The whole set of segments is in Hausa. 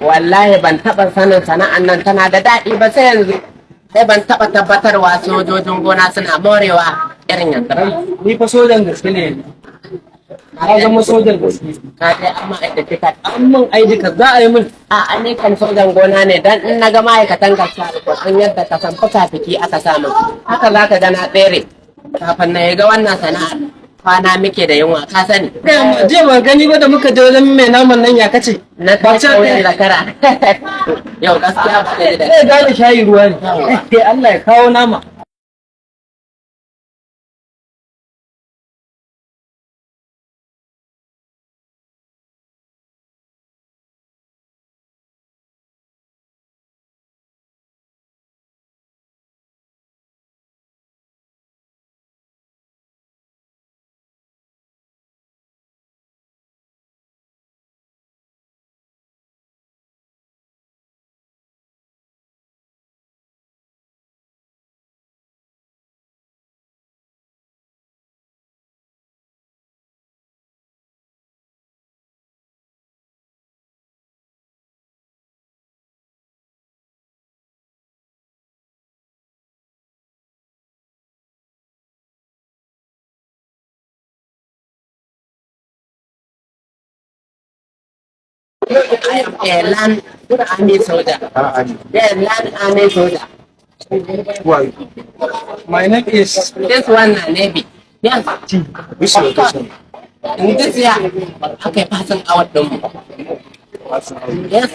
Wallahi ban taɓa sanin sana'an nan tana da daɗi ba sai yanzu. Sai ban taɓa tabbatarwa sojojin gona suna morewa irin yanzu ba. Ni fa sojan gaske ne. Na zama sojan gaske. Ka dai amma ID card. An min ID card za a yi min. A ne kan sojan gona ne dan in na ga ma'aikatan gaskiya an yadda ka san fuka fiki aka samu. Haka za ka ga na tsere. Kafin na ga wannan sana'ar kwana muke da yunwa ka sani. Jiya ban gani ba da muka je wajen mai naman nan ya kace. Na Ba tashi ta wurin zakara. Yau gaskiya ba da daɗi. Zai gane shayi ruwa ne. Allah ya kawo nama. I am a land army soldier. Yeah, land army soldier. Why? My name is This one Navy. Yes. Which location? In this year, okay, passing out them. Yes.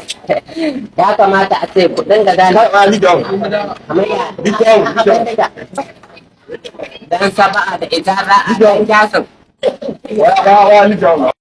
Ya kamata a ce kudin da gani. Lead down. Kamar ya. Lead down. Dan saba'a da ita za a dan jasin. Lead down.